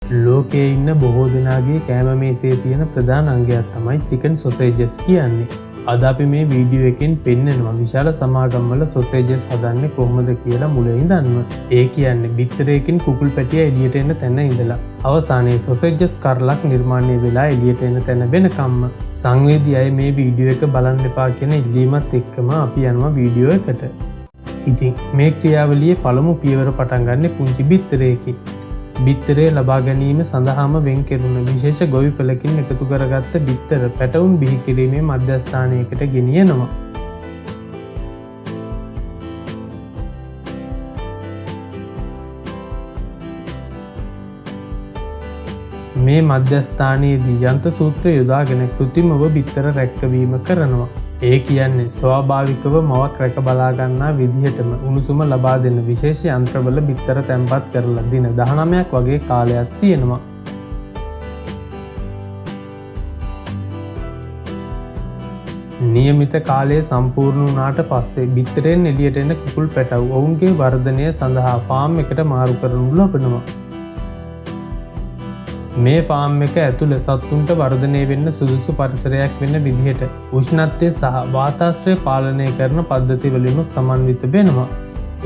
ලෝකයේ ඉන්න බොහෝ දෙනාගේ කෑම මේසේ තියෙන ප්‍රධාන අංගයක් තමයි චිකන් සොසේජස් කියන්නේ. අද අපි මේ වීඩියෝ එකෙන් පෙන්නනවා විශාල සමාගම්වල සොසේජස් හදන්නේ කොහොමද කියලා මුලින් ඉඳන්ම. ඒ කියන්නේ බිත්තරයකින් කුකුල් පැටිය එළියට එන තැන ඉඳලා අවසානයේ සොසේජස් කරලක් නිර්මාණය වෙලා එළියට එන තැන වෙනකම්ම. සංවේදී අය මේ වීඩියෝ එක බලන්න එපා කියන ඉල්ලීමත් එක්කම අපි යනවා වීඩියෝ එකට. ඉතින් මේ ක්‍රියාවලියේ පළමු පියවර පටන් ගන්න පුංචි බිත්තරයකින්. බිත්තරේ ලබා ගැනීම සඳහාම වෙන් කෙරුණ විශේෂ ගොවි පෙළකින් එකතු කරගත්ත බිත්තර පැටවුන් බිහි කිරීමේ මධ්‍යස්ථානයකට ගෙනියනවා. මේ මධ්‍යස්ථානයේදී යන්ත්‍ර සූත්‍ර යොදාගෙන කෘත්‍රිමව බිත්තර රැක්කවීම කරනවා. ඒ කියන්නේ ස්වාභාවිකව මවක් රැක බලාගන්නා විදිහටම උණුසුම ලබා දෙන්න විශේෂ යන්ත්‍රවල බිත්තර තැන්පත් කරලා දින 19ක් වගේ කාලයක් තියෙනවා. නියමිත කාලය සම්පූර්ණ වුණාට පස්සේ බිත්තරෙන් එළියට එන කුකුල් පැටව් ඔවුන්ගේ වර්ධනය සඳහා ෆාම් එකට මාරු කරනු ලබනවා. මේ ෆාම් එක ඇතුළේ සත්තුන්ට වර්ධනය වෙන්න සුදුසු පරිසරයක් වෙන්න විදිහට උෂ්ණත්වය සහ වාතාශ්‍රය පාලනය කරන පද්ධති වලිනුත් සමන්විත වෙනවා.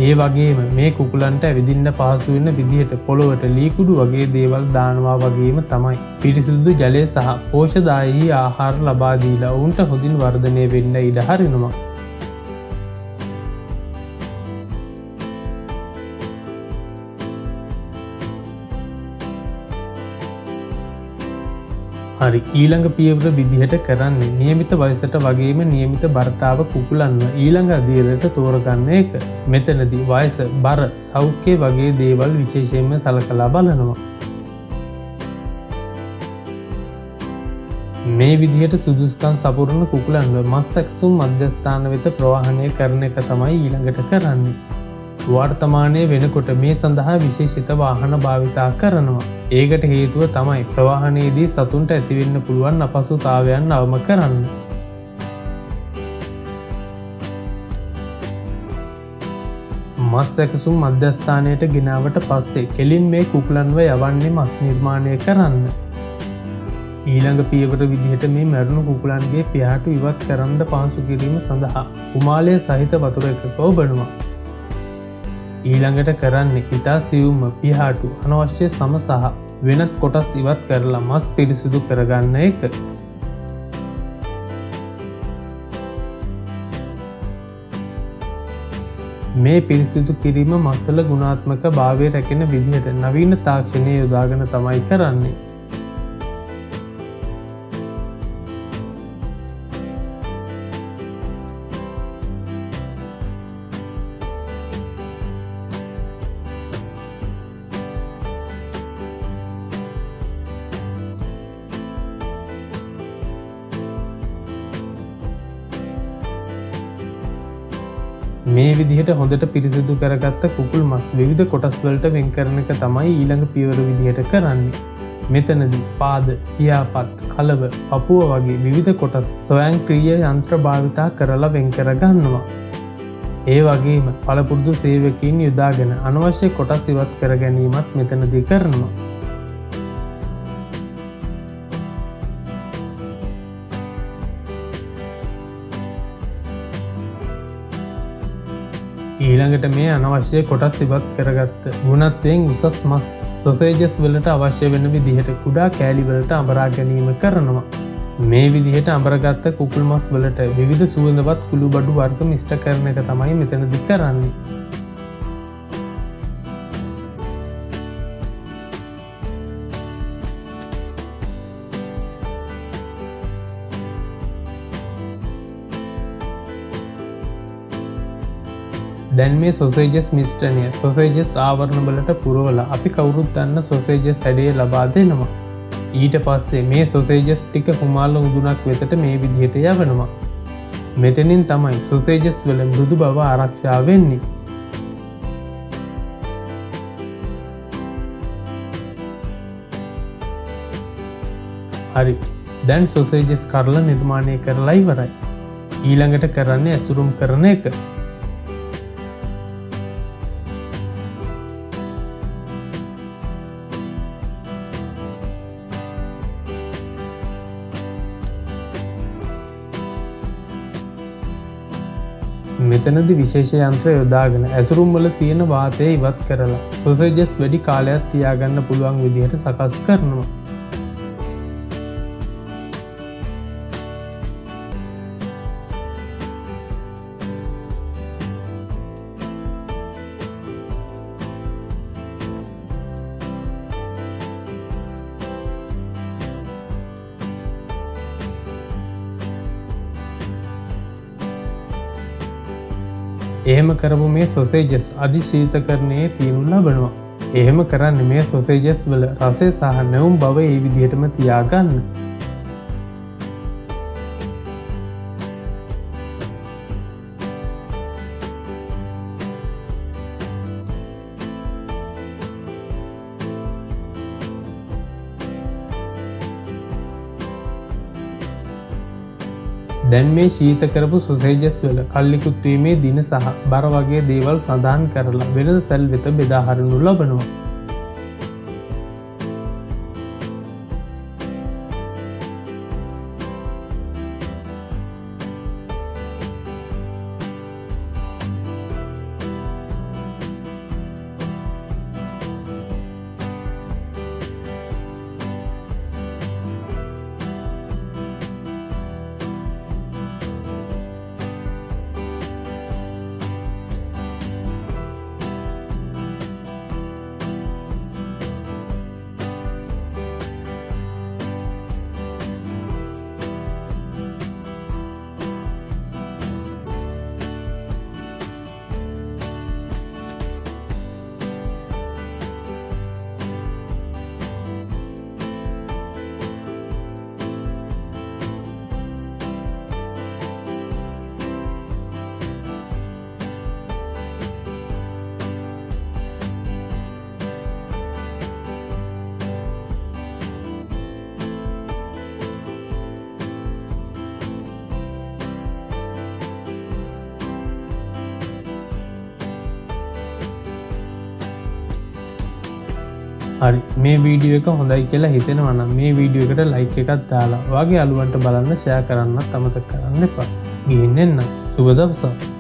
ඒ වගේම මේ කුකුලන්ට ඇවිදින්න පහසු වෙන විදිහට පොළොවට ලී කුඩු වගේ දේවල් දානවා වගේම තමයි පිරිසිදු ජලය සහ පෝෂ්‍යදායී ආහාර ලබා දීලා උන්ට හොඳින් වර්ධනය වෙන්න ඉඩ හරිනවා. හරි ඊළඟ පියවර විදිහට කරන්නේ නියමිත වයසට වගේම නියමිත බරතාව කුකුලන්ව ඊළඟ අදියරට තෝරගන්න එක. මෙතනදී වයස, බර, සෞඛ්‍ය වගේ දේවල් විශේෂයෙන්ම සලකලා බලනවා. මේ විදිහට සුදුසුකම් සපුරන කුකුලන්ව මස් සැකසුම් මධ්‍යස්ථාන වෙත ප්‍රවාහනය කරන එක තමයි ඊළඟට කරන්නේ. වර්තමානයේ වෙනකොට මේ සඳහා විශේෂිත වාහන භාවිතා කරනවා. ඒකට හේතුව තමයි ප්‍රවාහනයේදී සතුන්ට ඇතිවෙන්න පුළුවන් අපහසුතාවයන් අවම කරන්න. මස් සැකසුම් මධ්‍යස්ථානයට ගෙනාවට පස්සේ කෙලින් මේ කුකුලන්ව යවන්නේ මස් නිර්මාණය කරන්න. ඊළඟ පියවර විදිහට මේ මැරුණු කුකුලන්ගේ පියාටු ඉවත් කරන්න පහසු කිරීම සඳහා කුමාලය සහිත වතුර එකක ඔබනවා. ඊළඟට කරන්නේ ඉතා සියුම්ම පිහාටු අනවශ්‍ය සම සහ වෙනත් කොටස් ඉවත් කරලා මස් පිරිසිදු කරගන්න එක. මේ පිරිසිදු කිරීම මස්වල ගුණාත්මක භාවය රැකෙන විදිහට නවීන තාක්ෂණය යොදාගෙන තමයි කරන්නේ. මේ විදිහට හොඳට පිරිසිදු කරගත්ත කුකුල් මස් විවිධ කොටස් වලට වෙන් කරන එක තමයි ඊළඟ පියවර විදිහට කරන්නේ. මෙතනදී පාද, පියාපත්, කලව, පපුව වගේ විවිධ කොටස් ස්වයංක්‍රීය යන්ත්‍ර භාවිතා කරලා වෙන් කර ගන්නවා. ඒ වගේම පළපුරුදු සේවකයින් යොදාගෙන අනවශ්‍ය කොටස් ඉවත් කර ගැනීමත් මෙතනදී කරනවා. ඊළඟට මේ අනවශ්‍ය කොටස් ඉවත් කරගත්ත ගුණත්වයෙන් උසස් මස් සොසේජස් වලට අවශ්‍ය වෙන විදිහට කුඩා කෑලි වලට අඹරා ගැනීම කරනවා. මේ විදිහට අඹරගත්ත කුකුල් මස් වලට විවිධ සුවඳවත් කුළුබඩු වර්ග මිශ්‍ර කරන එක තමයි මෙතනදී කරන්නේ. දැන් මේ සොසේජස් මිශ්‍රණය සොසේජස් ආවරණ වලට පුරවලා අපි කවුරුත් දන්න සොසේජස් හැඩය ලබා දෙනවා. ඊට පස්සේ මේ සොසේජස් ටික කුමාල උඳුනක් වෙතට මේ විදිහට යවනවා. මෙතනින් තමයි සොසේජස් වල මෘදු බව ආරක්ෂා වෙන්නේ. හරි දැන් සොසේජස් කරලා නිර්මාණය කරලා ඉවරයි. ඊළඟට කරන්නේ ඇසුරුම් කරන එක. මෙතනදි විශේෂ යන්ත්‍ර යොදාගෙන ඇසුරුම් වල තියෙන වාතය ඉවත් කරලා සොසේජස් වැඩි කාලයක් තියාගන්න පුළුවන් විදිහට සකස් කරනවා. එහෙම කරපු මේ සොසේජස් අධිශීතකරණයේ තියනු ලබනවා. එහෙම කරන්න මේ සොසේජස් වල රසය සහ නැවුම් බව ඒ විදිහටම තියාගන්න. දැන් මේ ශීත කරපු සොසේජස් වල කල්ලිකුත් වීමේ දින සහ බර වගේ දේවල් සඳහන් කරලා වෙළඳ සැල් වෙත බෙදා හරිනු ලබනවා. හරි මේ වීඩියෝ එක හොඳයි කියලා හිතෙනවා නම් මේ වීඩියෝ එකට ලයික් එකක් දාලා ඔයාගේ යාළුවන්ට බලන්න ෂෙයා කරන්නත් අමතක කරන්න එපා. ගිහින් එන්න. සුබ දවසක්.